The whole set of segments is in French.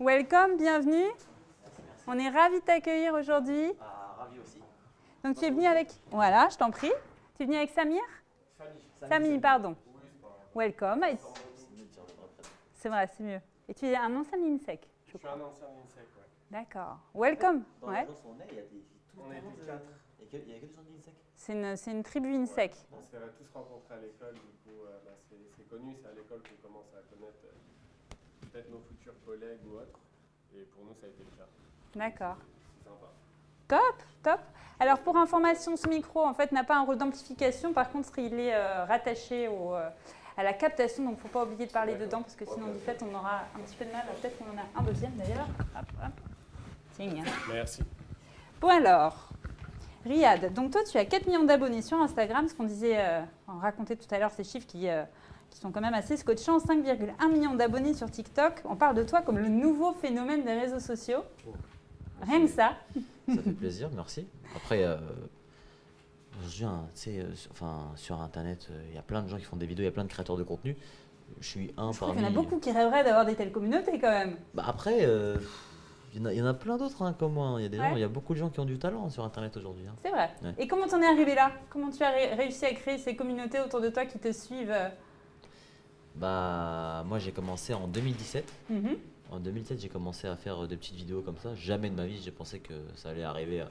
Welcome, bienvenue. On est ravis de t'accueillir aujourd'hui. Ravi aussi. Donc tu es venu avec... Voilà, je t'en prie. Tu es venu avec Samir? Samy, pardon. Welcome. C'est vrai, c'est mieux. Et tu es un ancien INSEC, Je suis un ancien INSEC, ouais. D'accord. Welcome. Dans Ouais. les gens sont nés, il y a des... On était 4. Il y a que des gens de l'INSEC. C'est une tribu INSEC. On s'est tous rencontrés à l'école, du coup, c'est connu, c'est à l'école qu'on commence à connaître peut-être nos futurs collègues ou autres. Et pour nous, ça a été le cas. D'accord. C'est sympa. Top, top. Alors pour information, ce micro en fait n'a pas un rôle d'amplification. Par contre, il est rattaché à la captation, donc il ne faut pas oublier de parler dedans parce que sinon du fait on aura un petit peu de mal. Peut-être qu'on en a un deuxième d'ailleurs. Hop, hop. Tiens. Merci. Bon alors, Riyad, donc toi tu as 4 millions d'abonnés sur Instagram, ce qu'on disait, on racontait tout à l'heure ces chiffres qui sont quand même assez scotchants, 5,1 millions d'abonnés sur TikTok. On parle de toi comme le nouveau phénomène des réseaux sociaux. Rien que ça. Ça fait plaisir, merci. Après, aujourd'hui, sur Internet, il y a plein de gens qui font des vidéos, il y a plein de créateurs de contenu. Je suis un Je trouve parmi... qu'il y en a beaucoup qui rêveraient d'avoir des telles communautés quand même. Bah après, il y en a plein d'autres hein, comme moi. Il y a des gens, il y a beaucoup de gens qui ont du talent sur Internet aujourd'hui. Hein. C'est vrai. Ouais. Et comment t'en es arrivé là? Comment tu as réussi à créer ces communautés autour de toi qui te suivent? Bah, moi, j'ai commencé en 2017. Mhm. En 2007, j'ai commencé à faire des petites vidéos comme ça. Jamais de ma vie, j'ai pensé que ça allait arriver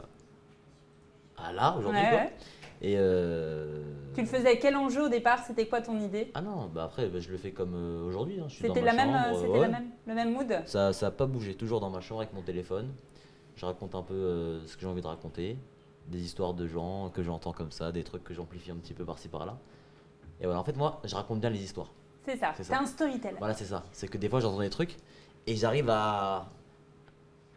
à là, aujourd'hui. Ouais, Quoi. ouais. Et Tu le faisais à quel enjeu au départ? C'était quoi ton idée? ah non, bah après, je le fais comme aujourd'hui. Hein. Je suis dans C'était ma la même, chambre. c'était Ouais. le même mood? Ça n'a pas bougé, toujours dans ma chambre avec mon téléphone. Je raconte un peu ce que j'ai envie de raconter. Des histoires de gens que j'entends comme ça, des trucs que j'amplifie un petit peu par-ci par-là. Et voilà, en fait, moi, je raconte bien les histoires. C'est ça, C'est c'est ça. un storyteller. Voilà, c'est ça. C'est que des fois, j'entends des trucs et j'arrive à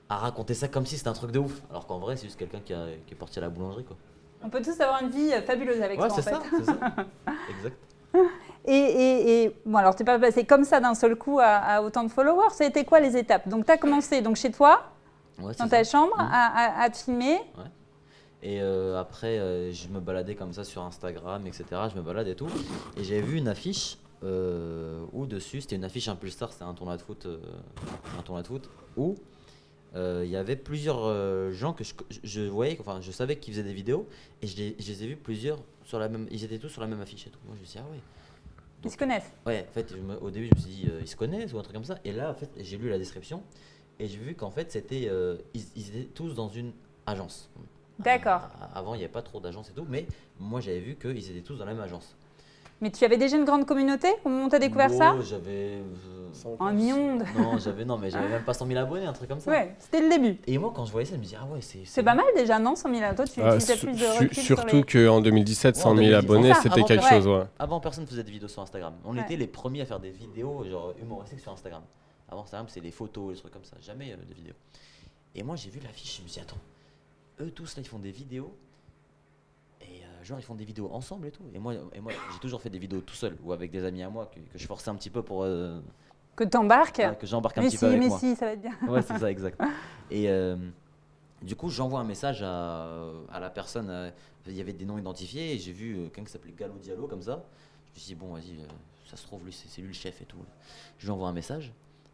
raconter ça comme si c'était un truc de ouf. Alors qu'en vrai, c'est juste quelqu'un qui est parti à la boulangerie, quoi. On peut tous avoir une vie fabuleuse avec Ouais, toi en c'est fait. ça, c'est ça. Exact. Et bon, alors t'es pas passé comme ça d'un seul coup à autant de followers. Ça a été quoi les étapes? Donc t'as commencé donc chez toi, Ouais, dans c'est ta ça. chambre, Mhm. à te filmer. Et après, je me baladais comme ça sur Instagram, etc. Je me balade et tout. Et j'avais vu une affiche où dessus, c'était une affiche Impulstar, c'était un tournoi de foot, où il y avait plusieurs gens que je voyais, enfin je savais qu'ils faisaient des vidéos et je les ai vus plusieurs sur la même, ils étaient tous sur la même affiche et tout. Moi je me suis dit, ah ouais. Ils se connaissent. Ouais, en fait, au début je me suis dit, ils se connaissent ou un truc comme ça. Et là, en fait, j'ai lu la description et j'ai vu qu'en fait, c'était, ils étaient tous dans une agence. D'accord. Avant, il n'y avait pas trop d'agences et tout, mais moi j'avais vu qu'ils étaient tous dans la même agence. Mais tu avais déjà une grande communauté au moment où tu as découvert ça? J'avais. Un million de... Non, mais j'avais même pas 100 000 abonnés, un truc comme ça. Ouais, c'était le début. Et moi, quand je voyais ça, je me disais, ah ouais, C'est pas mal déjà, non, 100 000? Toi, tu as plus de recul sur Surtout les... qu'en 2017, Ouais, 100 000 c'est abonnés, ça, c'était avant, quelque ouais. chose. Ouais. Avant, personne faisait des vidéos sur Instagram. On Ouais. était les premiers à faire des vidéos genre humoristiques sur Instagram. Avant Instagram, c'est les photos, les trucs comme ça, jamais des vidéos. Et moi, j'ai vu l'affiche, je me suis dit, attends, eux tous là, ils font des vidéos. Et genre, ils font des vidéos ensemble et tout. Et moi j'ai toujours fait des vidéos tout seul ou avec des amis à moi que je forçais un petit peu pour. Que t'embarques? Que j'embarque un Mais petit si, peu avec mais moi. si, ça va être bien. Ouais, c'est ça, exact. Et du coup, j'envoie un message à la personne. Il y avait des noms identifiés et j'ai vu quelqu'un qui s'appelait Gallo Diallo comme ça. Je me suis dit, bon, vas-y, ça se trouve, lui, c'est lui le chef et tout. Je lui envoie un message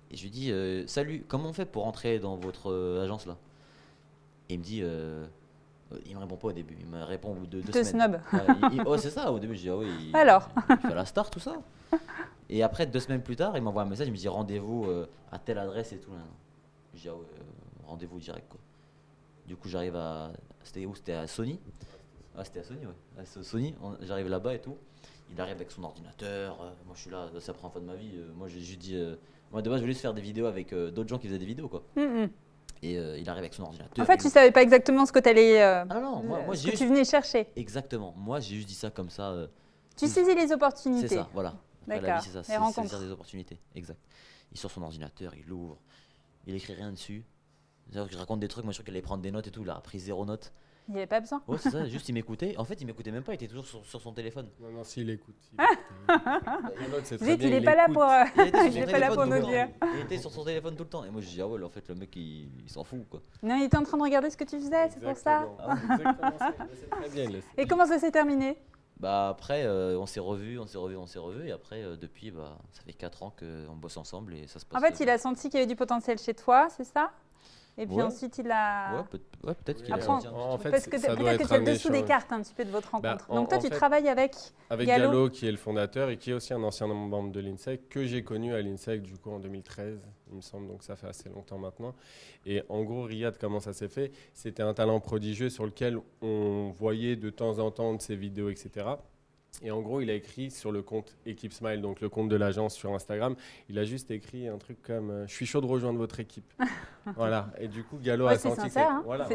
et je lui dis, salut, comment on fait pour entrer dans votre agence là? Et il me dit, il me répond pas au début, il me répond au bout de 2 Te semaines. snob. Ouais, c'est ça, au début, je dis, ah oui, Alors il fait la star, tout ça. Et après, 2 semaines plus tard, il m'envoie un message, il me dit rendez-vous à telle adresse et tout. Là. Je dis ah ouais, rendez-vous direct quoi. Du coup, j'arrive à. C'était où? C'était à Sony. Ah, c'était à Sony, ouais. À Sony, j'arrive là-bas et tout. Il arrive avec son ordinateur. Moi, je suis là, c'est la première fois de ma vie. Moi, j'ai juste dit. Moi, de base, je voulais juste faire des vidéos avec d'autres gens qui faisaient des vidéos quoi. Et il arrive avec son ordinateur. En fait, tu savais pas exactement ce que t'allais, Ah non, moi ce j'ai que juste. tu venais chercher. Exactement. Moi, j'ai juste dit ça comme ça. Tu saisis les opportunités. C'est ça, voilà. Après, la D'accord. vie, c'est ça, Les c'est rencontres. saisir des opportunités. Exact. Il sort son ordinateur, il l'ouvre, il écrit rien dessus. C'est-à-dire que je raconte des trucs, moi je crois qu'il allait prendre des notes et tout, il a pris 0 note. Il n'y avait pas besoin. Ouais, c'est ça, juste il m'écoutait. En fait, il m'écoutait même pas, il était toujours sur son téléphone. Non, s'il écoute. Zut, il est pas là pour, Il était sur il son est pas là téléphone pour tout le nous temps. dire. Il était sur son téléphone tout le temps. Et moi je dis, ah ouais, en fait, le mec il s'en fout quoi. Non, il était en train de regarder ce que tu faisais, c'est pour ça. Exactement, c'est très bien. il le sait. Et comment ça s'est terminé? Bah après, on s'est revus, et après, depuis, bah, ça fait 4 ans qu'on bosse ensemble et ça se passe En fait, il bien. a senti qu'il y avait du potentiel chez toi, c'est ça? Et puis Ouais. ensuite, il a... Ouais, peut-être qu'il a Après, senti un en petit fait, Parce que ça doit peut-être que être tu es un le dessous des échange. cartes un petit peu de votre rencontre. Bah, Donc toi, en tu fait, travailles avec avec Gallo. Gallo, qui est le fondateur et qui est aussi un ancien membre de l'INSEC, que j'ai connu à l'INSEC du coup en 2013, il me semble, donc ça fait assez longtemps maintenant. Et en gros, Riyad, comment ça s'est fait? C'était un talent prodigieux sur lequel on voyait de temps en temps de ses vidéos, etc. Et en gros, il a écrit sur le compte Équipe Smile, donc le compte de l'agence sur Instagram, il a juste écrit un truc comme Je suis chaud de rejoindre votre équipe. Voilà. Et du coup, Gallo Ouais, a c'est senti sincère, que hein. voilà,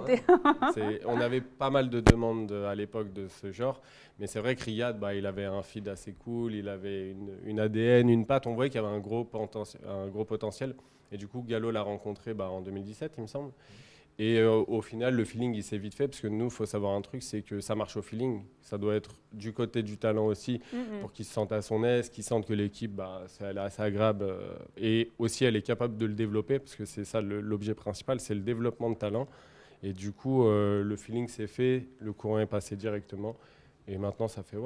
C'était- on avait pas mal de demandes à l'époque de ce genre, mais c'est vrai que Riyad, bah, il avait un feed assez cool, il avait une ADN, une patte, on voyait qu'il y avait un gros potentiel. Et du coup, Gallo l'a rencontré en 2017, il me semble. Et au final, le feeling, il s'est vite fait, parce que nous, il faut savoir un truc, c'est que ça marche au feeling. Ça doit être du côté du talent aussi, Mhm. pour qu'il se sente à son aise, qu'il sente que l'équipe, elle est assez agréable. Et aussi, elle est capable de le développer, parce que c'est ça l'objet principal, c'est le développement de talent. Et du coup, le feeling s'est fait, le courant est passé directement. Et maintenant, ça fait,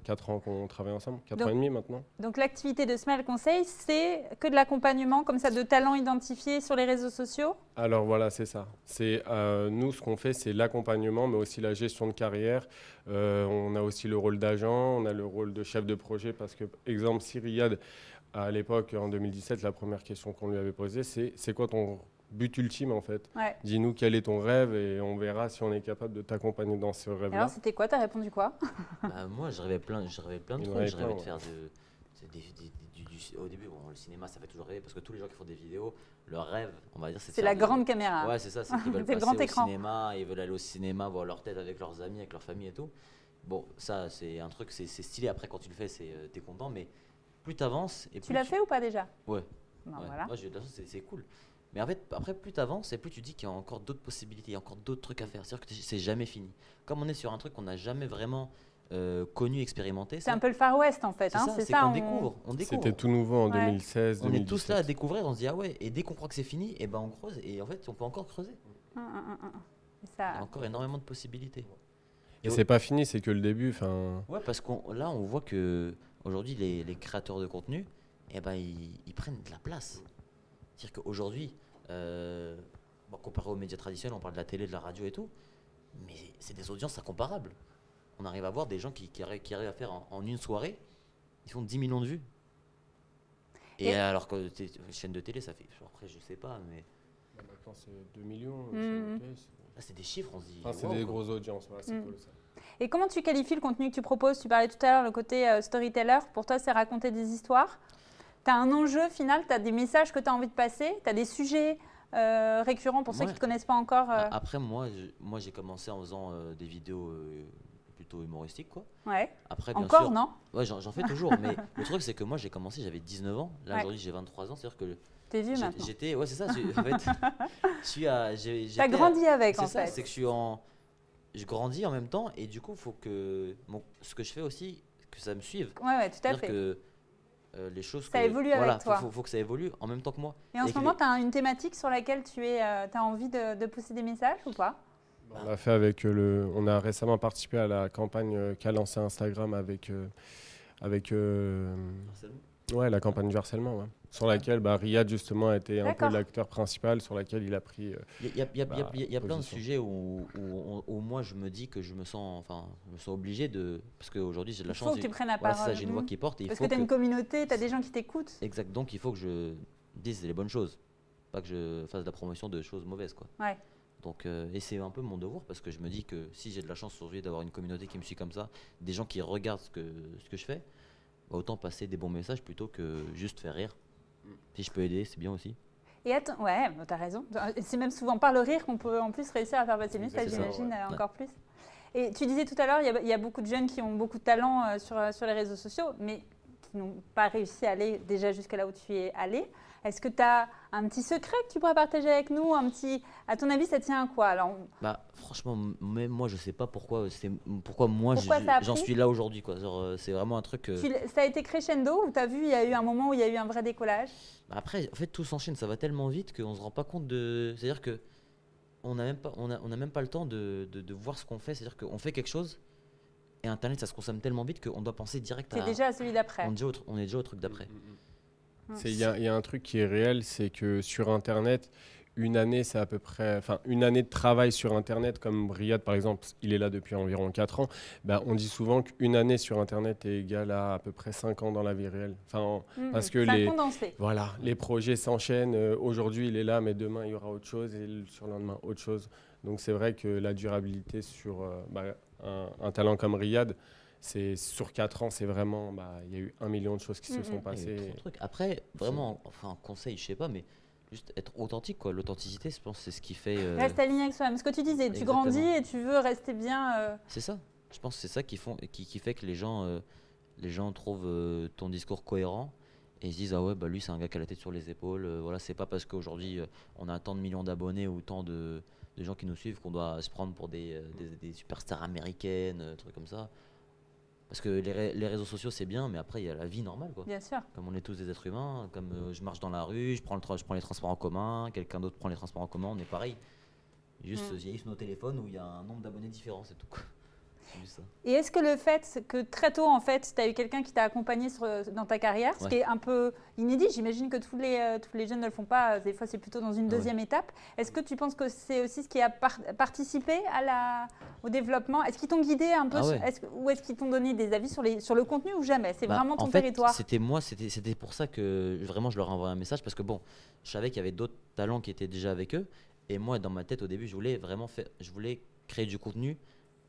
4 ans qu'on travaille ensemble, 4 ans Donc- et demi maintenant. Donc l'activité de Smile Conseil, c'est que de l'accompagnement comme ça de talents identifiés sur les réseaux sociaux? Alors voilà, c'est ça. Nous, ce qu'on fait, c'est l'accompagnement, mais aussi la gestion de carrière. On a aussi le rôle d'agent, on a le rôle de chef de projet, parce que, exemple, si Riyad, à l'époque, en 2017, la première question qu'on lui avait posée, c'est quoi ton but ultime, en fait? Ouais. Dis-nous quel est ton rêve et on verra si on est capable de t'accompagner dans ce Et rêve-là. alors, c'était quoi? T'as répondu quoi? Bah, moi, je rêvais plein de Il y en trucs. avait Je rêvais plein, de faire au début, bon, le cinéma, ça fait toujours rêver parce que tous les gens qui font des vidéos, leur rêve, on va dire, c'est de C'est faire la grande caméra. Ouais, c'est ça, c'est qu'ils veulent C'est le passer grand au écran. cinéma, ils veulent aller au cinéma, voir leur tête avec leurs amis, avec leur famille et tout. Bon, ça, c'est un truc, c'est stylé. Après, quand tu le fais, t'es content, mais plus t'avances et Tu plus l'as fait ou pas déjà? Ouais. Non, Ouais. voilà. Moi, j'ai eu de la chance, c'est cool. Mais en fait, après, plus t'avances et plus tu dis qu'il y a encore d'autres possibilités, il y a encore d'autres trucs à faire. C'est-à-dire que c'est jamais fini. Comme on est sur un truc qu'on n'a jamais vraiment connu, expérimenté, C'est un peu le Far West en fait. c'est Hein, ça, c'est c'est ça. qu'on découvre. On découvre. C'était tout nouveau en Ouais. 2016, On est tous là à 2017. découvrir, on se dit ah ouais, et dès qu'on croit que c'est fini, et ben on creuse, et en fait on peut encore creuser. Et Il y ça... a encore énormément de possibilités. Et c'est pas fini, c'est que le début. Enfin, Ouais, parce qu'on là on voit que aujourd'hui les créateurs de contenu, eh ben ils prennent de la place. C'est-à-dire qu'aujourd'hui, comparé aux médias traditionnels, on parle de la télé, de la radio et tout, mais c'est des audiences incomparables. On arrive à voir des gens qui arrivent à faire en une soirée, ils font 10 millions de vues. Et alors que les chaînes de télé, ça fait, après je sais pas, mais maintenant c'est 2 millions. Mhm. là c'est des chiffres, on se dit. C'est waouh, des quoi. grosses audiences, voilà, c'est Mm. cool ça. Et comment tu qualifies le contenu que tu proposes? Tu parlais tout à l'heure le côté storyteller. Pour toi, c'est raconter des histoires. Tu as un enjeu final, tu as des messages que tu as envie de passer, tu as des sujets récurrents pour ceux Ouais. qui ne te connaissent pas encore. Après, moi j'ai commencé en faisant des vidéos plutôt humoristiques, quoi. Ouais. Après, bien Encore, sûr, non? ouais, j'en fais toujours, mais le truc c'est que moi j'ai commencé, j'avais 19 ans, là Ouais. aujourd'hui j'ai 23 ans, c'est-à-dire que T'es vieux maintenant. j'étais, ouais c'est ça, en fait, je suis à, j'ai- Tu as j'étais à- grandi avec, en c'est ça, fait. c'est que je grandis en même temps, et du coup il faut que ce que je fais aussi, que ça me suive. Ouais, tout à C'est-à-dire fait. que les choses Ça évolue avec voilà, toi. faut que ça évolue en même temps que moi. Et en Et ce que moment, les- tu as une thématique sur laquelle tu as envie de pousser des messages ou pas? On a fait on a récemment participé à la campagne qu'a lancé Instagram avec la campagne du harcèlement, ouais. Sur laquelle Riyad justement a été un peu D'accord. l'acteur principal, sur laquelle il a pris. Il y a plein de position. sujets où moi je me dis que je me sens obligé de. Parce qu'aujourd'hui j'ai de la Il chance. faut que tu prennes la Voilà, c'est ça, parole. j'ai une voix qui porte et il Parce faut que tu as une communauté, tu as des gens qui t'écoutent. Exact, donc il faut que je dise les bonnes choses. Pas que je fasse de la promotion de choses mauvaises, quoi. Ouais. Donc, et c'est un peu mon devoir parce que je me dis que si j'ai de la chance aujourd'hui d'avoir une communauté qui me suit comme ça, des gens qui regardent ce que je fais, autant passer des bons messages plutôt que juste faire rire. Si je peux aider, c'est bien aussi. Et attends, ouais, tu as raison. C'est même souvent par le rire qu'on peut en plus réussir à faire passer le message, C'est ça, j'imagine, ouais. encore plus. Et tu disais tout à l'heure, il y a beaucoup de jeunes qui ont beaucoup de talent sur les réseaux sociaux, mais qui n'ont pas réussi à aller déjà jusqu'à là où tu es allé. Est-ce que tu as un petit secret que tu pourrais partager avec nous? À ton avis, ça tient à quoi? Alors, Franchement, même moi, je sais pas pourquoi moi Pourquoi ça a j'en pris suis là aujourd'hui, quoi. Genre, c'est vraiment un truc. ça a été crescendo ou tu as vu, il y a eu un moment où il y a eu un vrai décollage? Après, en fait, tout s'enchaîne, ça va tellement vite qu'on se rend pas compte de. C'est-à-dire que on n'a même pas le temps de voir ce qu'on fait. C'est-à-dire qu'on fait quelque chose Et Internet, ça se consomme tellement vite qu'on doit penser direct C'est déjà à celui d'après. On est déjà au truc d'après. Il y a un truc qui est réel, c'est que sur Internet, une année, c'est à peu près, enfin, une année de travail sur Internet, comme Riyad par exemple, il est là depuis environ 4 ans, ben, on dit souvent qu'une année sur Internet est égale à peu près 5 ans dans la vie réelle. Enfin, parce que les projets s'enchaînent. Aujourd'hui, il est là, mais demain, il y aura autre chose et le surlendemain, autre chose. Donc, c'est vrai que la durabilité sur un talent comme Riyad, c'est sur 4 ans, c'est vraiment, il y a eu 1 million de choses qui se sont passées. Après, vraiment, enfin, conseil, je sais pas, mais juste être authentique, quoi. L'authenticité, je pense, c'est ce qui fait. Reste aligné avec soi-même. Ce que tu disais, tu grandis et tu veux rester bien. C'est ça. Je pense que c'est ça qui fait que les gens trouvent ton discours cohérent et ils se disent ah ouais, lui c'est un gars qui a la tête sur les épaules. Voilà, c'est pas parce qu'aujourd'hui on a tant de millions d'abonnés ou tant de gens qui nous suivent qu'on doit se prendre pour des superstars américaines, trucs comme ça. Parce que les réseaux sociaux c'est bien, mais après il y a la vie normale, quoi. Bien sûr. Comme on est tous des êtres humains, comme je marche dans la rue, je prends les transports en commun, quelqu'un d'autre prend les transports en commun, on est pareil. Juste il y a juste nos téléphones où il y a un nombre d'abonnés différents, c'est tout, quoi. C'est juste ça. Et est-ce que le fait que très tôt, en fait, tu as eu quelqu'un qui t'a accompagné dans ta carrière, ce qui est un peu inédit, j'imagine que tous les jeunes ne le font pas, des fois c'est plutôt dans une deuxième étape. Est-ce que tu penses que c'est aussi ce qui a participé au développement? Est-ce qu'ils t'ont guidé un peu ou est-ce qu'ils t'ont donné des avis sur le contenu ou jamais? C'est vraiment ton territoire. C'était pour ça que vraiment je leur ai envoyé un message parce que bon, je savais qu'il y avait d'autres talents qui étaient déjà avec eux et moi dans ma tête au début je voulais créer du contenu,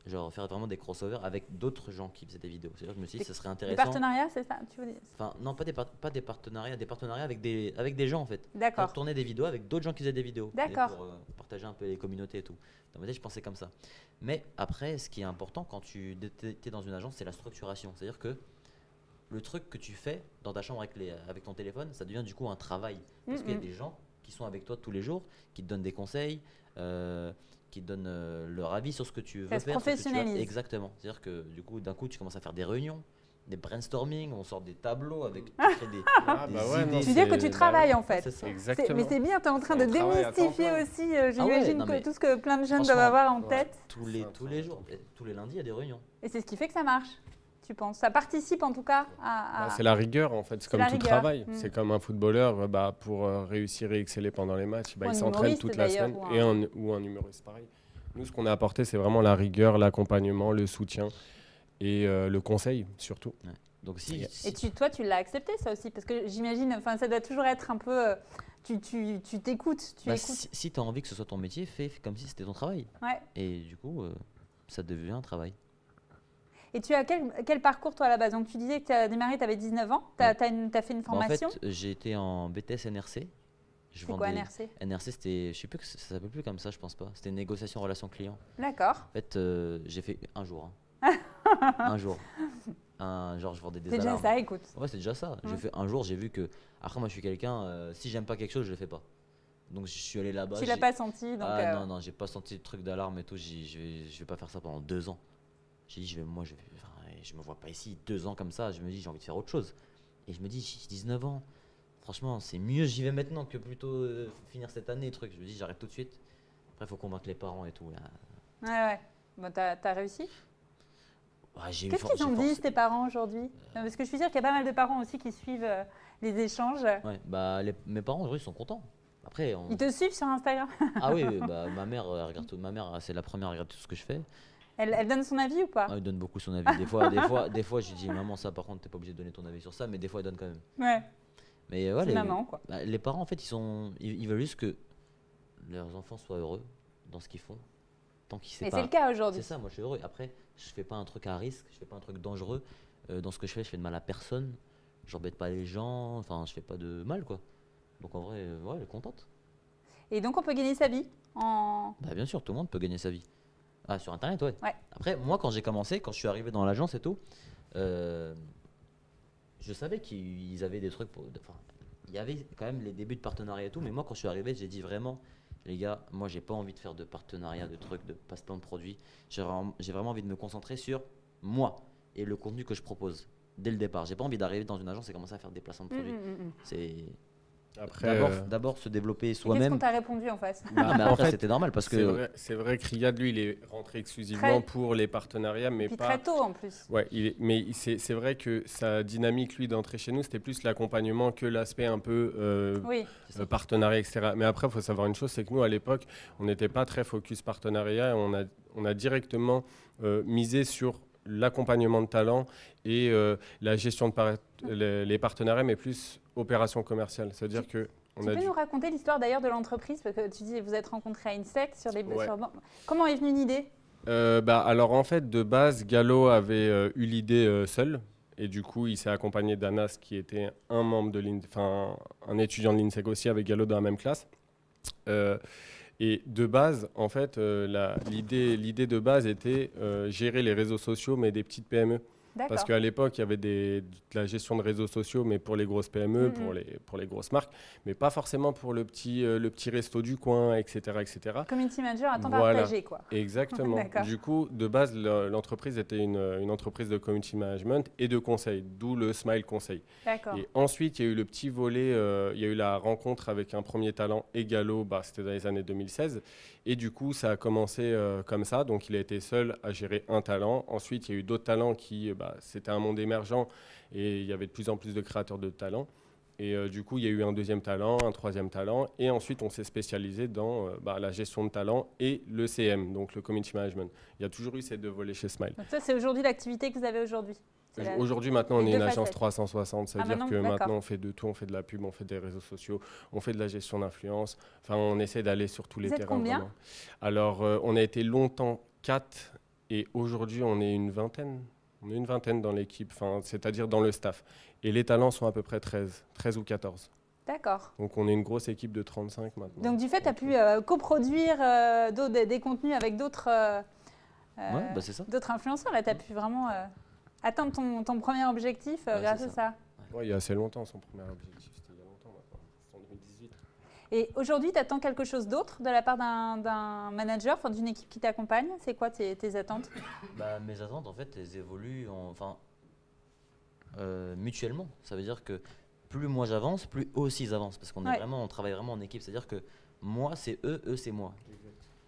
genre faire vraiment des crossovers avec d'autres gens qui faisaient des vidéos. C'est-à-dire je me suis dit ça serait intéressant. Des partenariats, c'est ça, tu veux dire? Enfin non, pas des partenariats avec des gens en fait. D'accord. Pour tourner des vidéos avec d'autres gens qui faisaient des vidéos. D'accord. Pour partager un peu les communautés et tout. Dans ma tête je pensais comme ça. Mais après ce qui est important quand tu es dans une agence, c'est la structuration. C'est-à-dire que le truc que tu fais dans ta chambre avec ton téléphone, ça devient du coup un travail. Parce qu'il y a des gens qui sont avec toi tous les jours, qui te donnent des conseils, qui te donnent leur avis sur ce que tu veux faire. Ça se professionnalise. Exactement. C'est-à-dire que du coup, d'un coup, tu commences à faire des réunions, des brainstorming, on sort des tableaux avec des idées. Tu veux dire que tu travailles en fait. C'est ça. Exactement. Mais c'est bien, tu es en train de démystifier aussi, j'imagine, tout ce que plein de jeunes doivent avoir en tête. Tous les jours, tous les lundis, il y a des réunions. Et c'est ce qui fait que ça marche. Tu penses? Ça participe en tout cas à... C'est la rigueur en fait, c'est comme tout travail. C'est comme un footballeur, pour réussir et exceller pendant les matchs, il s'entraîne toute la semaine. Ou un humoriste pareil. Nous, ce qu'on a apporté, c'est vraiment la rigueur, l'accompagnement, le soutien et le conseil surtout. Ouais. Donc, Et toi, tu l'as accepté ça aussi? Parce que j'imagine, ça doit toujours être un peu... Tu t'écoutes. Si tu as envie que ce soit ton métier, fais comme si c'était ton travail. Ouais. Et du coup, ça devient un travail. Et tu as quel parcours, toi, à la base? Donc, tu disais que tu as démarré, tu avais 19 ans. Tu as fait une formation? En fait, j'ai été en BTS NRC. C'est quoi NRC? NRC, c'était, je sais plus, ça s'appelle plus comme ça, je pense pas. C'était négociation relation client. D'accord. En fait, j'ai fait un jour. Un jour. Genre, je vendais des alarmes. C'est déjà ça, écoute. Ouais, c'est déjà ça. J'ai fait un jour, j'ai vu que, après, moi, je suis quelqu'un, si j'aime pas quelque chose, je le fais pas. Donc, je suis allé là-bas. Tu l'as pas senti donc non, j'ai pas senti le truc d'alarme et tout. Je vais pas faire ça pendant 2 ans. J'ai dit, je me vois pas ici 2 ans comme ça. Je me dis, j'ai envie de faire autre chose. Et je me dis, j'ai 19 ans. Franchement, c'est mieux, j'y vais maintenant que plutôt finir cette année. Truc. Je me dis, j'arrête tout de suite. Après, il faut convaincre les parents et tout. Là. Ouais. Bon, t'as réussi? Qu'est-ce qu'ils en disent, tes parents, aujourd'hui? Parce que je suis sûre qu'il y a pas mal de parents aussi qui suivent les échanges. Ouais, mes parents, aujourd'hui, sont contents. Après, Ils te suivent sur Instagram? Ah oui, ma mère, regarde tout. Ma mère, c'est la première à regarder tout ce que je fais. Elle donne son avis ou pas? Elle donne beaucoup son avis. Des fois, je lui dis, maman, ça, par contre, t'es pas obligé de donner ton avis sur ça, mais des fois, elle donne quand même. Ouais. Mais c'est maman, quoi. Les parents, en fait, ils veulent juste que leurs enfants soient heureux dans ce qu'ils font. Tant qu'ils Et c'est le cas aujourd'hui. C'est ça, moi, je suis heureux. Après, je fais pas un truc à risque, je fais pas un truc dangereux. Dans ce que je fais de mal à personne. J'embête pas les gens, enfin, je fais pas de mal, quoi. Donc, en vrai, elle est contente. Et donc, on peut gagner sa vie Bien sûr, tout le monde peut gagner sa vie. Ah, sur Internet, ouais. Après, moi, quand j'ai commencé, quand je suis arrivé dans l'agence et tout, je savais qu'ils avaient des trucs il y avait quand même les débuts de partenariat et tout, mais moi, quand je suis arrivé, j'ai dit vraiment, les gars, moi, j'ai pas envie de faire de partenariat, de trucs, de passe-plan de produits. J'ai vraiment envie de me concentrer sur moi et le contenu que je propose dès le départ. J'ai pas envie d'arriver dans une agence et commencer à faire des placements de produits. D'abord se développer Et qu'est-ce soi-même. qu'on t'a répondu en face? Ah, mais En après, fait, c'était normal parce que. c'est vrai que Riyad, lui, il est rentré exclusivement pour les partenariats, mais Puis pas. très tôt en plus. Ouais, mais c'est vrai que sa dynamique, lui, d'entrer chez nous, c'était plus l'accompagnement que l'aspect un peu Oui. partenariat, etc. Mais après, il faut savoir une chose, c'est que nous, à l'époque, on n'était pas très focus partenariat. On a directement misé sur l'accompagnement de talent et la gestion de les partenariats, mais plus opération commerciale. C'est-à-dire que Tu peux nous raconter l'histoire d'ailleurs de l'entreprise? Parce que tu dis vous êtes rencontrés à INSEC sur les... Ouais. Comment est venue l'idée? Alors en fait, de base, Gallo avait eu l'idée seul. Et du coup, il s'est accompagné d'Anas, qui était un membre de un étudiant de l'INSEC aussi, avec Gallo dans la même classe. Et de base, en fait, l'idée de base était gérer les réseaux sociaux, mais des petites PME. Parce qu'à l'époque, il y avait de la gestion de réseaux sociaux, mais pour les grosses PME, pour les grosses marques, mais pas forcément pour le petit resto du coin, etc. etc. Community manager à temps partagé, quoi. Exactement. Du coup, de base, l'entreprise était une entreprise de community management et de conseil, d'où le Smile Conseil. Et ensuite, il y a eu le petit volet, il y a eu la rencontre avec un premier talent Gallo, c'était dans les années 2016. Et du coup, ça a commencé comme ça. Donc, il a été seul à gérer un talent. Ensuite, il y a eu d'autres talents qui, c'était un monde émergent et il y avait de plus en plus de créateurs de talents. Et du coup, il y a eu un deuxième talent, un troisième talent. Et ensuite, on s'est spécialisé dans la gestion de talent et le CM, donc le community management. Il y a toujours eu ces deux volets chez Smile. Donc ça, c'est aujourd'hui l'activité que vous avez aujourd'hui? Aujourd'hui, maintenant, on est une agence 360, c'est-à-dire que maintenant, on fait de tout, on fait de la pub, on fait des réseaux sociaux, on fait de la gestion d'influence. Enfin, on essaie d'aller sur tous les terrains. Combien? Vraiment. Alors, on a été longtemps 4 et aujourd'hui, on est une vingtaine. On est une vingtaine dans l'équipe, c'est-à-dire dans le staff. Et les talents sont à peu près 13 ou 14. D'accord. Donc, on est une grosse équipe de 35 maintenant. Donc, du fait, tu as pu coproduire des contenus avec d'autres d'autres influenceurs. Là, tu as pu vraiment atteindre ton premier objectif grâce à ça. Oui, il y a assez longtemps, son premier objectif. C'était il y a longtemps maintenant. C'était en 2018. Et aujourd'hui, tu attends quelque chose d'autre de la part d'un manager, d'une équipe qui t'accompagne? C'est quoi tes attentes? Mes attentes, en fait, elles évoluent mutuellement. Ça veut dire que plus moi j'avance, plus eux aussi ils avancent. Parce qu'on on travaille vraiment en équipe. C'est-à-dire que moi, c'est eux, eux, c'est moi.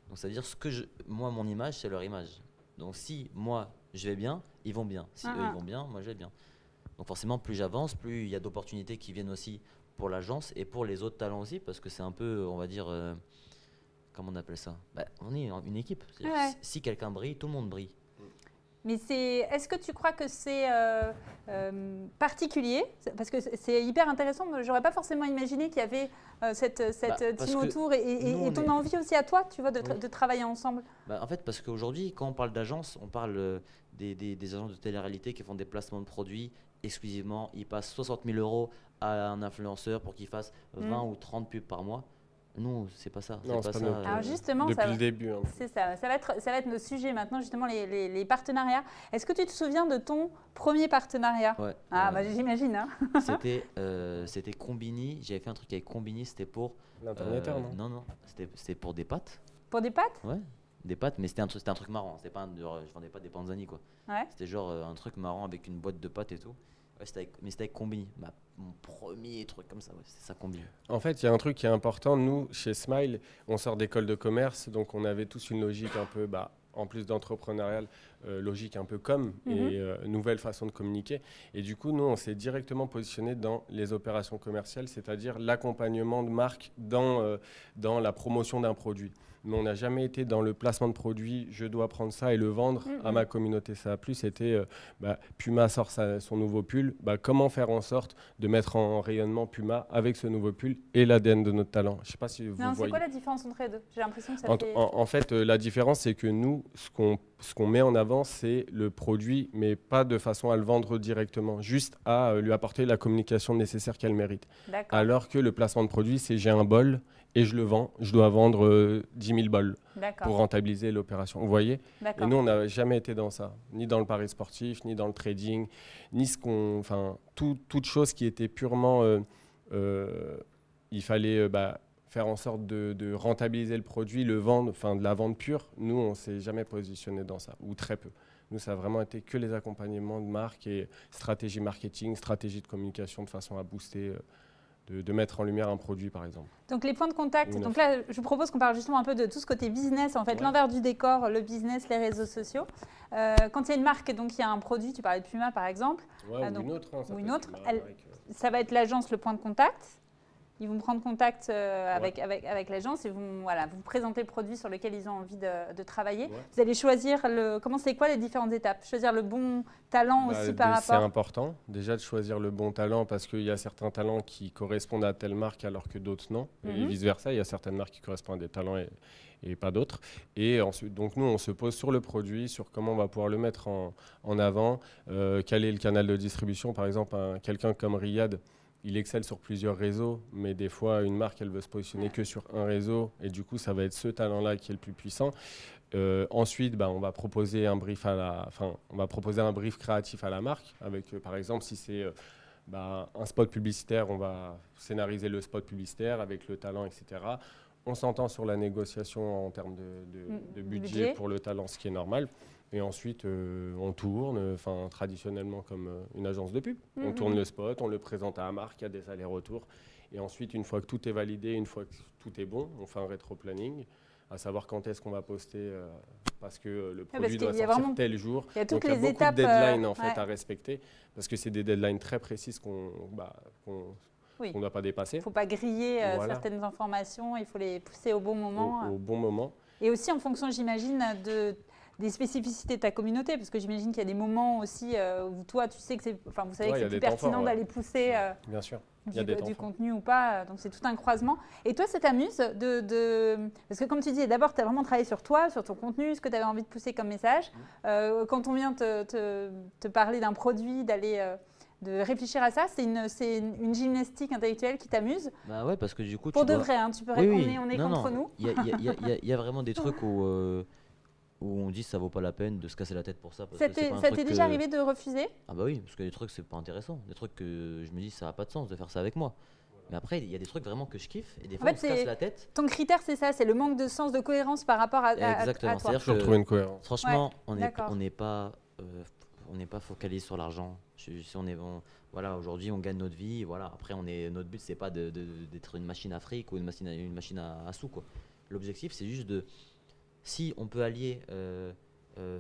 Donc, c'est-à-dire moi, mon image, c'est leur image. Donc, si moi, je vais bien, ils vont bien. Si eux, ils vont bien, moi, je vais bien. Donc, forcément, plus j'avance, plus il y a d'opportunités qui viennent aussi pour l'agence et pour les autres talents aussi. Parce que c'est un peu, on va dire, comment on appelle ça? On est une équipe. Si quelqu'un brille, tout le monde brille. Mais est-ce que tu crois que c'est particulier? Parce que c'est hyper intéressant. J'aurais pas forcément imaginé qu'il y avait cette team autour et ton envie aussi à toi, tu vois, de travailler ensemble. En fait, parce qu'aujourd'hui, quand on parle d'agence, on parle des agences de télé-réalité qui font des placements de produits exclusivement. Ils passent 60 000 € à un influenceur pour qu'il fasse 20 ou 30 pubs par mois. Non, c'est pas ça. Non, c'est pas ça. Alors justement, depuis le début. C'est ça. Ça va être notre sujet maintenant, justement, les partenariats. Est-ce que tu te souviens de ton premier partenariat? Ouais. J'imagine. Hein. C'était Combini. J'avais fait un truc avec Combini. C'était pour. L'intermédiaire, non? Non. C'était pour des pâtes. Pour des pâtes? Ouais. Des pâtes, mais c'était un truc marrant. C'était pas je vendais pas des panzani, quoi. Ouais. C'était genre un truc marrant avec une boîte de pâtes et tout. Ouais, c'était avec Combini. Mon premier truc comme ça, c'est ça, Combini. En fait, il y a un truc qui est important. Nous, chez Smile, on sort d'école de commerce, donc on avait tous une logique un peu, en plus d'entrepreneurial, logique un peu com et nouvelle façon de communiquer. Et du coup, nous, on s'est directement positionné dans les opérations commerciales, c'est-à-dire l'accompagnement de marque dans la promotion d'un produit. Mais on n'a jamais été dans le placement de produits, je dois prendre ça et le vendre à ma communauté. Ça a plus c'était Puma sort son nouveau pull, comment faire en sorte de mettre en rayonnement Puma avec ce nouveau pull et l'ADN de notre talent. Je sais pas si vous voyez. C'est quoi la différence entre les deux? J'ai l'impression que ça fait... En fait, la différence, c'est que nous, ce qu'on met en avant, c'est le produit, mais pas de façon à le vendre directement, juste à lui apporter la communication nécessaire qu'elle mérite. Alors que le placement de produit, c'est j'ai un bol et je le vends, je dois vendre 10 000 bols pour rentabiliser l'opération. Vous voyez? Et nous, on n'a jamais été dans ça, ni dans le pari sportif, ni dans le trading, ni toute chose qui était purement... il fallait faire en sorte de rentabiliser le produit, le vendre, de la vente pure. Nous, on ne s'est jamais positionné dans ça, ou très peu. Nous, ça a vraiment été que les accompagnements de marque et stratégie marketing, stratégie de communication de façon à booster de mettre en lumière un produit, par exemple. Donc les points de contact, Ou donc là je vous propose qu'on parle justement un peu de tout ce côté business, en fait, Ouais. l'envers du décor, le business, les réseaux sociaux. Quand il y a une marque, donc il y a un produit, tu parlais de Puma par exemple, Ouais, donc, ou une autre. Hein, ça ou peut une être autre, marque, ça va être l'agence, le point de contact. Ils vont prendre contact Ouais. avec l'agence et voilà, vous présentez le produit sur lequel ils ont envie de travailler. Ouais. Vous allez choisir, c'est quoi les différentes étapes? Choisir le bon talent aussi par C'est rapport. important déjà de choisir le bon talent parce qu'il y a certains talents qui correspondent à telle marque alors que d'autres non. Et Mhm. vice-versa, il y a certaines marques qui correspondent à des talents et pas d'autres. Et ensuite, donc nous, on se pose sur le produit, sur comment on va pouvoir le mettre en avant, quel est le canal de distribution. Par exemple, quelqu'un comme Riyad, il excelle sur plusieurs réseaux, mais des fois, une marque, elle veut se positionner que sur un réseau, et du coup, ça va être ce talent-là qui est le plus puissant. Ensuite, on va proposer un brief on va proposer un brief créatif à la marque, avec, par exemple, si c'est un spot publicitaire, on va scénariser le spot publicitaire avec le talent, etc. On s'entend sur la négociation en termes de budget pour le talent, ce qui est normal. Et ensuite, on tourne, traditionnellement comme une agence de pub. On tourne le spot, on le présente à la marque, il y a des allers-retours. Et ensuite, une fois que tout est validé, une fois que tout est bon, on fait un rétro-planning, à savoir quand est-ce qu'on va poster, parce que le produit doit sortir tel jour. Il y a toutes Donc, il y a les beaucoup étapes de deadlines ouais. à respecter, parce que c'est des deadlines très précises qu'on Oui. ne doit pas dépasser. Il ne faut pas griller Voilà. certaines informations, il faut les pousser au bon moment. Au bon moment. Et aussi en fonction, j'imagine, des spécificités de ta communauté, parce que j'imagine qu'il y a des moments aussi où toi, tu sais que vous savez que c'est plus pertinent d'aller pousser Bien sûr. du contenu ou pas. Donc c'est tout un croisement. Et toi, ça t'amuse parce que comme tu dis, d'abord, tu as vraiment travaillé sur toi, sur ton contenu, ce que tu avais envie de pousser comme message. Quand on vient te parler d'un produit, de réfléchir à ça, c'est une gymnastique intellectuelle qui t'amuse. Bah ouais, parce que du coup, Pour de vrai, hein, tu peux répondre, on est contre nous. Il y a vraiment des trucs où on dit ça vaut pas la peine de se casser la tête pour ça. Ça t'est déjà arrivé de refuser? Ah bah oui, parce que des trucs c'est pas intéressant. Des trucs que je me dis ça n'a pas de sens de faire ça avec moi. Mais après, il y a des trucs vraiment que je kiffe et des fois on se casse la tête. Ton critère c'est ça, c'est le manque de sens, de cohérence par rapport à Exactement, toi. c'est-à-dire que trouver une cohérence. Franchement, Ouais, on n'est pas focalisé sur l'argent. Voilà, aujourd'hui on gagne notre vie. Voilà, après notre but c'est pas d'être une machine à fric ou une machine à sous quoi. L'objectif c'est juste si on peut allier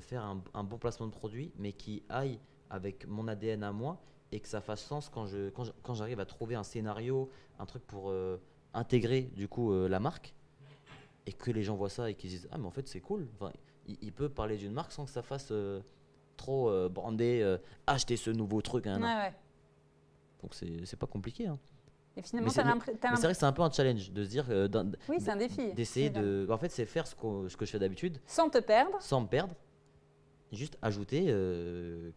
faire un bon placement de produit, mais qui aille avec mon ADN à moi et que ça fasse sens quand j'arrive à trouver un scénario, un truc pour intégrer du coup la marque et que les gens voient ça et qu'ils disent ah mais en fait c'est cool. Enfin, il peut parler d'une marque sans que ça fasse trop brandé, acheter ce nouveau truc. Hein, ouais. Donc c'est pas compliqué. Hein. Et finalement, c'est vrai que c'est un peu un challenge de se dire. Oui, c'est un défi. D'essayer en fait, c'est faire ce que je fais d'habitude. Sans te perdre. Sans me perdre. Juste ajouter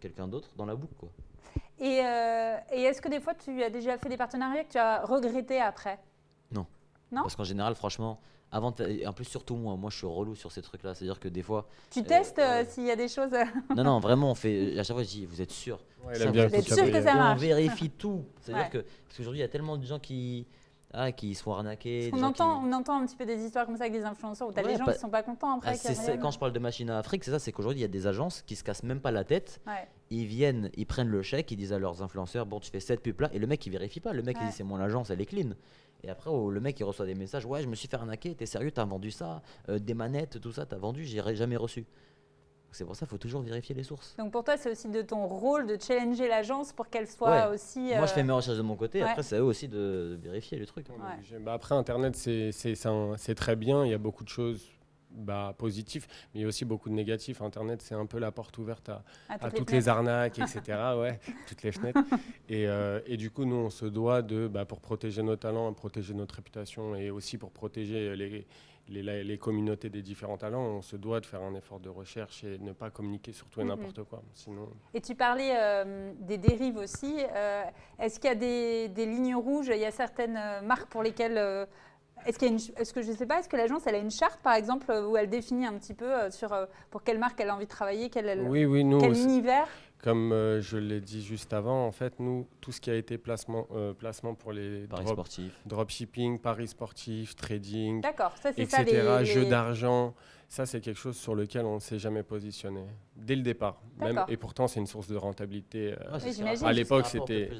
quelqu'un d'autre dans la boucle, quoi. Et est-ce que des fois, tu as déjà fait des partenariats que tu as regretté après? Non. Parce qu'en général, franchement, en plus, surtout moi je suis relou sur ces trucs-là. C'est-à-dire que des fois. Tu testes s'il y a des choses. Non, vraiment, à chaque fois, je dis vous êtes sûr. Ouais, vous êtes sûr que ça marche. On vérifie tout. C'est-à-dire parce qu'aujourd'hui, il y a tellement de gens qui se font arnaquer. On entend un petit peu des histoires comme ça avec des influenceurs où tu as des gens qui ne sont pas contents après. Quand je parle de machine à Afrique, c'est ça, c'est qu'aujourd'hui, il y a des agences qui se cassent même pas la tête. Ouais. Ils prennent le chèque, ils disent à leurs influenceurs bon, tu fais cette pub là, et le mec il vérifie pas. Le mec il dit c'est mon agence, elle est clean. Et après, le mec il reçoit des messages ouais, je me suis fait arnaquer, t'es sérieux, t'as vendu ça, des manettes, tout ça, t'as vendu, j'ai jamais reçu. C'est pour ça qu'il faut toujours vérifier les sources. Donc pour toi, c'est aussi de ton rôle de challenger l'agence pour qu'elle soit aussi. Moi, je fais mes recherches de mon côté. Après, c'est à eux aussi de vérifier le truc. Après, Internet, c'est très bien. Il y a beaucoup de choses positives, mais il y a aussi beaucoup de négatifs. Internet, c'est un peu la porte ouverte à toutes les arnaques, etc. Ouais, toutes les fenêtres. Et du coup, nous, on se doit pour protéger nos talents, protéger notre réputation et aussi pour protéger les communautés des différents talents, on se doit de faire un effort de recherche et de ne pas communiquer sur tout et n'importe quoi. Sinon... Et tu parlais des dérives aussi. Est-ce qu'il y a des lignes rouges? Il y a certaines marques pour lesquelles... Est-ce que l'agence elle a une charte par exemple où elle définit un petit peu pour quelle marque elle a envie de travailler, quel univers? Comme je l'ai dit juste avant, en fait, nous, tout ce qui a été placement pour les dropshipping, paris sportifs, trading, etc., jeux d'argent, ça, c'est quelque chose sur lequel on ne s'est jamais positionné, dès le départ. Même, et pourtant, c'est une source de rentabilité. À l'époque, c'était...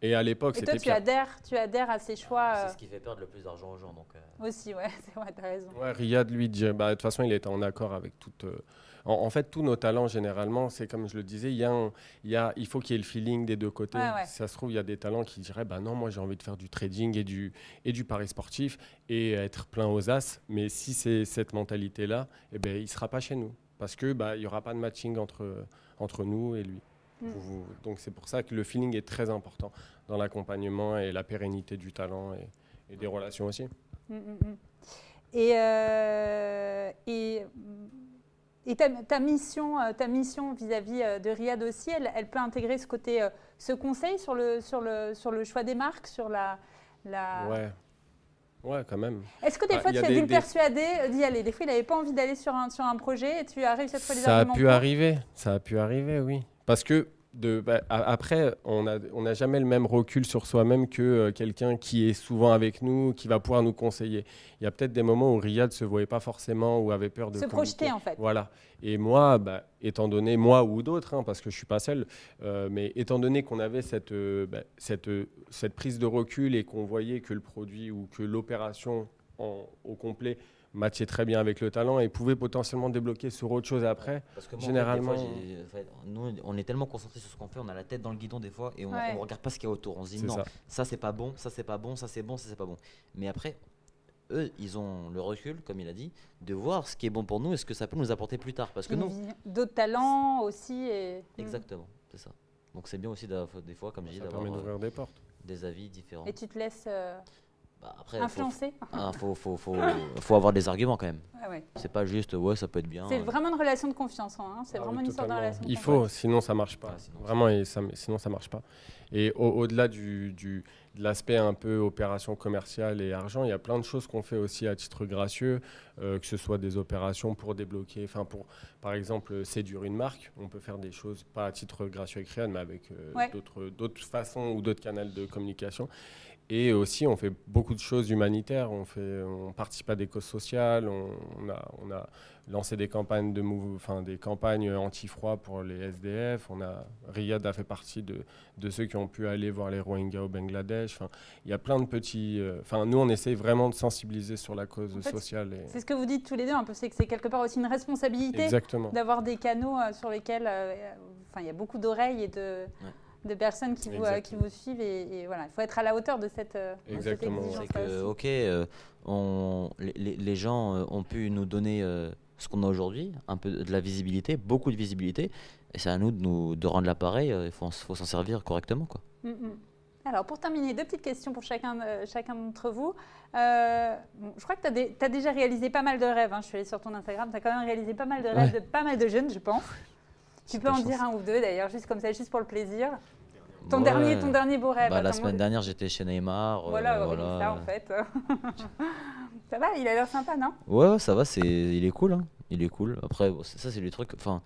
Et à l'époque, Et c'était toi, pire. tu adhères à ces choix C'est ce qui fait perdre le plus d'argent aux gens. Donc, aussi, ouais, c'est vrai, t'as raison. Ouais, Riyad, lui, de toute façon, il était en accord avec toute. En fait, tous nos talents, généralement, c'est comme je le disais, il faut qu'il y ait le feeling des deux côtés. Ouais. Si ça se trouve, il y a des talents qui diraient bah non, moi j'ai envie de faire du trading et du pari sportif et être plein aux as. Mais si c'est cette mentalité-là, eh ben, il ne sera pas chez nous. Parce qu'il n'y aura pas de matching entre nous et lui. Donc c'est pour ça que le feeling est très important dans l'accompagnement et la pérennité du talent et des relations aussi. Et ta mission vis-à-vis de Riyad aussi, elle peut intégrer ce côté, ce conseil sur le choix des marques, sur la... Ouais, quand même. Est-ce que des fois tu as dû le persuader d'y aller? Des fois, il n'avait pas envie d'aller sur un projet et tu as réussi à trouver des arguments Ça a pu arriver, oui. Parce que après, on n'a jamais le même recul sur soi-même que quelqu'un qui est souvent avec nous, qui va pouvoir nous conseiller. Il y a peut-être des moments où Riyad ne se voyait pas forcément ou avait peur de se projeter en fait. Voilà. Et moi, étant donné, moi ou d'autres, parce que je ne suis pas seul, mais étant donné qu'on avait cette prise de recul et qu'on voyait que le produit ou que l'opération au complet matchait très bien avec le talent et pouvait potentiellement débloquer sur autre chose après. Parce que moi, généralement, en fait, nous, on est tellement concentré sur ce qu'on fait, on a la tête dans le guidon des fois et on ne regarde pas ce qu'il y a autour. On se dit non, ça c'est pas bon, ça c'est pas bon, ça c'est bon, ça c'est pas bon. Mais après, eux, ils ont le recul, comme il a dit, de voir ce qui est bon pour nous et ce que ça peut nous apporter plus tard. Parce que nous, d'autres talents aussi. Exactement, c'est ça. Donc c'est bien aussi des fois, comme je dis, d'avoir d'ouvrir des portes, des avis différents. Et tu te laisses après, influencer. Faut avoir des arguments quand même. Ouais. C'est pas juste ça peut être bien. C'est vraiment une relation de confiance. C'est vraiment une histoire de relation de confiance. Il faut, sinon ça marche pas. Sinon ça marche pas. Et au-delà de l'aspect un peu opération commerciale et argent, il y a plein de choses qu'on fait aussi à titre gracieux, que ce soit des opérations pour débloquer, pour par exemple séduire une marque. On peut faire des choses pas à titre gracieux avec Riyad, mais avec d'autres façons ou d'autres canaux de communication. Et aussi, on fait beaucoup de choses humanitaires. On participe à des causes sociales. On a lancé des campagnes des campagnes anti-froid pour les SDF. Riyad a fait partie de ceux qui ont pu aller voir les Rohingyas au Bangladesh. Il y a plein de petits. Nous, on essaye vraiment de sensibiliser sur la cause sociale. C'est ce que vous dites tous les deux, un peu, c'est que c'est quelque part aussi une responsabilité d'avoir des canaux sur lesquels il y a beaucoup d'oreilles et de personnes qui vous suivent et voilà, il faut être à la hauteur de cette exigence. C'est que, les gens ont pu nous donner ce qu'on a aujourd'hui, un peu de la visibilité, beaucoup de visibilité, et c'est à nous de rendre l'appareil, il faut s'en servir correctement, quoi. Alors, pour terminer, 2 petites questions pour chacun d'entre vous. Je crois que tu as déjà réalisé pas mal de rêves. Je suis allée sur ton Instagram, tu as quand même réalisé pas mal de rêves de pas mal de jeunes, je pense. Tu peux en dire un ou deux d'ailleurs, juste comme ça, juste pour le plaisir. Ton dernier beau rêve. La semaine dernière, j'étais chez Neymar. Voilà. Ça en fait. Ça va, il a l'air sympa, non? Ouais, ça va, il est cool. Hein. Il est cool. Après, ça, c'est des trucs. Non,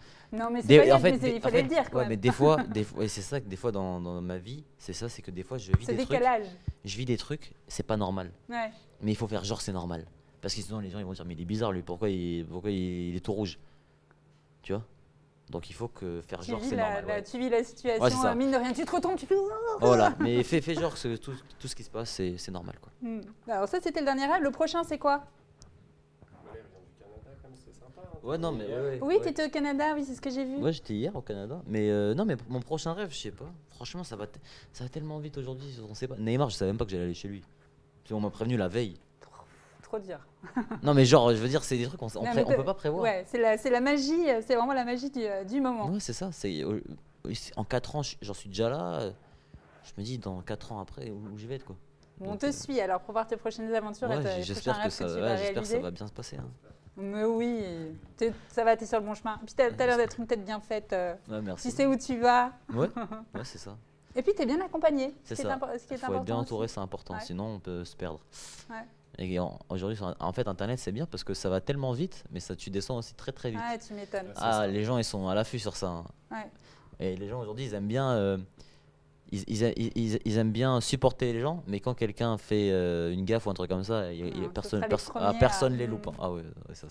mais c'est pas il fallait le dire quand même. Mais des fois et c'est ça que des fois dans ma vie, c'est que des fois je vis des trucs. Je vis des trucs, c'est pas normal. Ouais. Mais il faut faire genre c'est normal. Parce que sinon les gens ils vont dire mais il est bizarre lui, pourquoi il est tout rouge. Tu vois? Donc il faut faire genre c'est normal. Tu vis la situation, mine de rien, tu te retombes, tu fais... Voilà, mais fais genre que tout ce qui se passe, c'est normal, quoi. Alors ça, c'était le dernier rêve. Le prochain, c'est quoi? Ouais, non, mais... Oui, tu étais au Canada, oui, c'est ce que j'ai vu. Ouais, j'étais hier au Canada. Mais non, mais mon prochain rêve, je sais pas. Franchement, ça va tellement vite aujourd'hui, on sait pas. Neymar, je savais même pas que j'allais aller chez lui. On m'a prévenu la veille. Trop dur. Non mais genre, je veux dire, c'est des trucs qu'on peut pas prévoir. Ouais, c'est la magie, c'est vraiment la magie du moment. Ouais, c'est ça. En 4 ans, j'en suis déjà là. Je me dis, dans 4 ans après, où je vais être, quoi. On te suit alors pour voir tes prochaines aventures et j'espère que ça va bien se passer. Hein. Mais oui, ça va, t'es sur le bon chemin. Puis t'as l'air d'être une tête bien faite. Merci. Tu sais où tu vas. Ouais, c'est ça. Et puis t'es bien accompagné. C'est ça. Il faut être bien entouré, c'est important. Sinon, on peut se perdre. Ouais. Et aujourd'hui, en fait, Internet, c'est bien parce que ça va tellement vite, mais tu descends aussi très très vite. Ouais, tu m'étonnes. Les gens, ils sont à l'affût sur ça. Hein. Ouais. Et les gens aujourd'hui, ils aiment bien, ils aiment bien supporter les gens, mais quand quelqu'un fait une gaffe ou un truc comme ça, personne les loupe. Ah ouais, ça.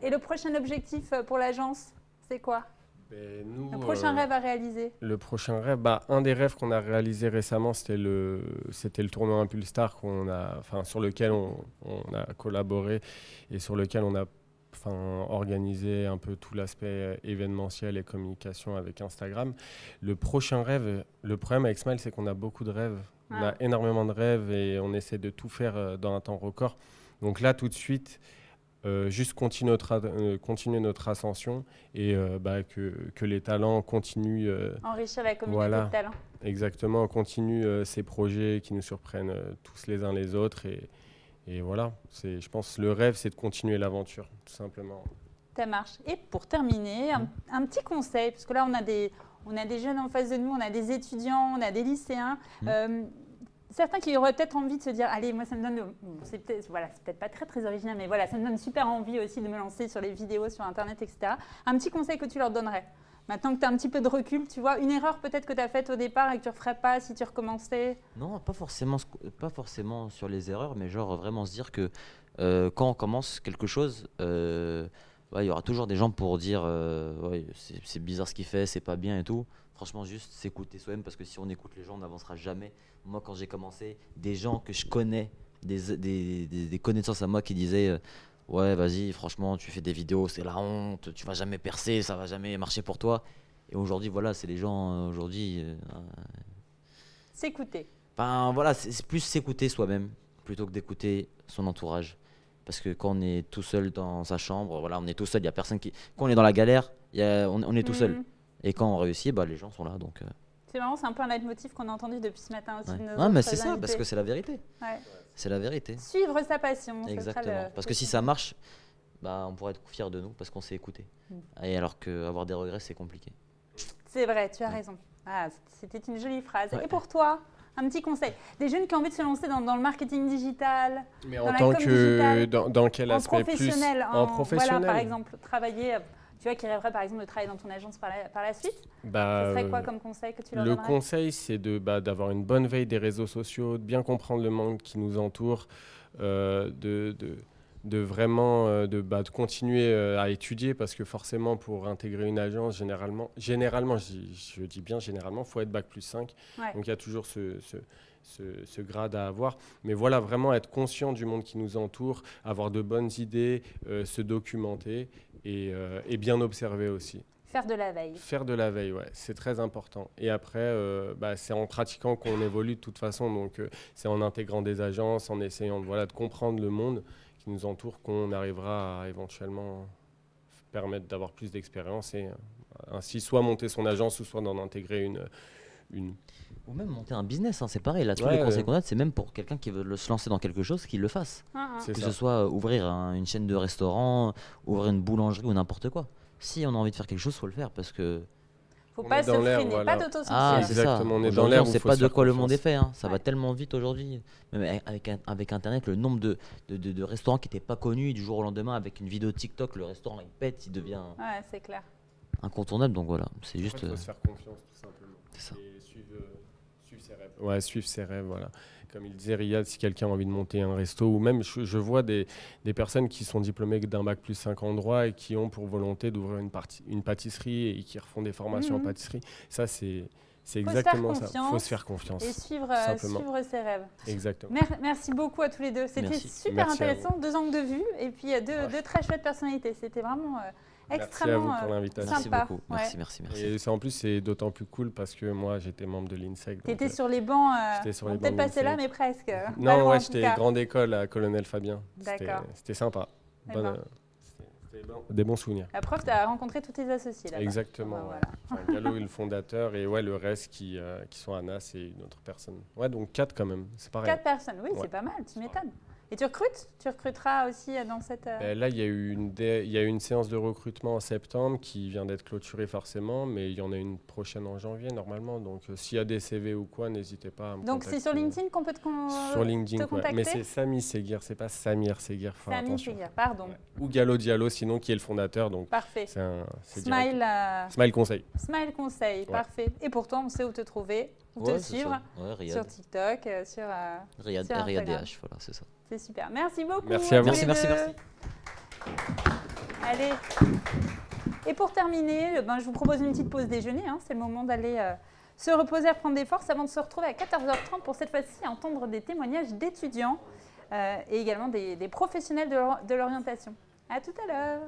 Et le prochain objectif pour l'agence, c'est quoi? Le prochain rêve à réaliser? Le prochain rêve, un des rêves qu'on a réalisé récemment, c'était le tournoi Impulstar sur lequel on a collaboré et sur lequel on a organisé un peu tout l'aspect événementiel et communication avec Instagram. Le prochain rêve, le problème avec Smile, c'est qu'on a beaucoup de rêves. On a énormément de rêves et on essaie de tout faire dans un temps record. Donc là, tout de suite, juste continuer notre ascension et que les talents continuent. Enrichir la communauté de talents. Exactement, on continue ces projets qui nous surprennent tous les uns les autres. Et voilà, je pense le rêve, c'est de continuer l'aventure, tout simplement. Ça marche. Et pour terminer, un petit conseil, parce que là, on a des jeunes en face de nous, on a des étudiants, on a des lycéens. Certains qui auraient peut-être envie de se dire, allez, moi ça me donne, c'est peut-être pas très original, mais voilà, ça me donne super envie aussi de me lancer sur les vidéos, sur Internet, etc. Un petit conseil que tu leur donnerais, maintenant que tu as un petit peu de recul, tu vois, une erreur peut-être que tu as faite au départ et que tu ne referais pas si tu recommençais? Non, pas forcément sur les erreurs, mais genre vraiment se dire que quand on commence quelque chose, il y aura toujours des gens pour dire ouais, c'est bizarre ce qu'il fait, c'est pas bien et tout. Franchement, juste s'écouter soi-même, parce que si on écoute les gens, on n'avancera jamais. Moi, quand j'ai commencé, des gens que je connais, des connaissances à moi qui disaient ouais, vas-y, franchement, tu fais des vidéos, c'est la honte, tu vas jamais percer, ça va jamais marcher pour toi. Et aujourd'hui, voilà, c'est les gens, aujourd'hui... S'écouter. Enfin, voilà, c'est plus s'écouter soi-même, plutôt que d'écouter son entourage. Parce que quand on est tout seul dans sa chambre, voilà, on est tout seul, il n'y a personne qui... Quand on est dans la galère, on est tout seul. Et quand on réussit, les gens sont là, donc... C'est marrant, c'est un peu un leitmotiv qu'on a entendu depuis ce matin aussi. Ouais, mais c'est ça, parce que c'est la vérité. Ouais. C'est la vérité. Suivre sa passion. Exactement. Parce que si ça marche, on pourrait être fiers de nous parce qu'on s'est écouté. Et alors qu'avoir des regrets, c'est compliqué. C'est vrai, tu as raison. Ah, c'était une jolie phrase. Et pour toi, un petit conseil. Des jeunes qui ont envie de se lancer dans le marketing digital. Mais en tant que... Dans quel aspect professionnel, en professionnel. Voilà, par exemple, travailler... Tu vois, qui rêverait par exemple de travailler dans ton agence par la suite. Ce serait quoi comme conseil que tu leur donnerais? Le conseil, c'est d'avoir une bonne veille des réseaux sociaux, de bien comprendre le monde qui nous entoure, de vraiment de continuer à étudier, parce que forcément, pour intégrer une agence, généralement je dis bien généralement, il faut être Bac+5. Ouais. Donc il y a toujours ce grade à avoir. Mais voilà, vraiment être conscient du monde qui nous entoure, avoir de bonnes idées, se documenter et bien observer aussi. Faire de la veille. Faire de la veille, ouais, c'est très important. Et après, c'est en pratiquant qu'on évolue de toute façon. Donc, c'est en intégrant des agences, en essayant de comprendre le monde qui nous entoure, qu'on arrivera à éventuellement permettre d'avoir plus d'expérience et ainsi soit monter son agence ou soit d'en intégrer une. Ou même monter un business, c'est pareil. Là, tous les conseils qu'on a, c'est même pour quelqu'un qui veut se lancer dans quelque chose, qu'il le fasse. Que ce soit ouvrir une chaîne de restaurant, ouvrir une boulangerie ou n'importe quoi. Si on a envie de faire quelque chose, il faut le faire, parce que... Faut pas se freiner, pas d'autocensurer. Ah, c'est ça. On est dans l'air, on ne sait pas de quoi le monde est fait. Ça va tellement vite aujourd'hui. Même avec Internet, le nombre de restaurants qui n'étaient pas connus, du jour au lendemain, avec une vidéo TikTok, le restaurant il pète, il devient c'est clair. Incontournable. Donc voilà, c'est juste... Il faut se faire confiance, tout simplement. C'est ça. Et suivre ses rêves. Ouais, suivre ses rêves, voilà. Comme il disait Riyad, si quelqu'un a envie de monter un resto, ou même je vois des personnes qui sont diplômées d'un Bac+5 en droit et qui ont pour volonté d'ouvrir une pâtisserie et qui refont des formations en pâtisserie. Ça, c'est exactement ça. Il faut se faire confiance. Et suivre ses rêves. Exactement. Merci beaucoup à tous les deux. C'était super intéressant, 2 angles de vue et puis deux très chouettes personnalités. C'était vraiment... extrêmement merci à vous pour l'invitation. Merci beaucoup. Merci. Et en plus, c'est d'autant plus cool parce que moi, j'étais membre de l'INSEC. Tu étais sur les bancs, peut-être passé là, mais presque. Non, j'étais grande école à Colonel Fabien. D'accord. C'était sympa. C'était des bons souvenirs. La preuve, tu as rencontré tous tes associés là-bas. Exactement. Gallo est le fondateur et le reste qui sont Anas et une autre personne. Ouais, donc 4 quand même. C'est pareil. 4 personnes, oui, c'est pas mal, tu m'étonnes. Et tu recrutes? Tu recruteras aussi dans cette... Là, il y a eu une séance de recrutement en septembre qui vient d'être clôturée forcément, mais il y en a une prochaine en janvier normalement. Donc, s'il y a des CV ou quoi, n'hésitez pas à me contacter. Donc, c'est sur LinkedIn qu'on peut te contacter? Sur LinkedIn, mais c'est Samy Seguir, c'est pas Samir Seguir. Samy Seguir, pardon. Ouais. Ou Gallo Diallo, sinon, qui est le fondateur. Donc, parfait. Smile Conseil. Smile Conseil, parfait. Et pour toi, on sait où te trouver, où te suivre. Sur TikTok, sur Riyad DH, voilà, c'est ça. C'est super. Merci beaucoup. Merci à vous. Merci. Allez. Et pour terminer, je vous propose une petite pause déjeuner. Hein. C'est le moment d'aller se reposer, reprendre des forces avant de se retrouver à 14h30 pour cette fois-ci entendre des témoignages d'étudiants et également des professionnels de l'orientation. À tout à l'heure.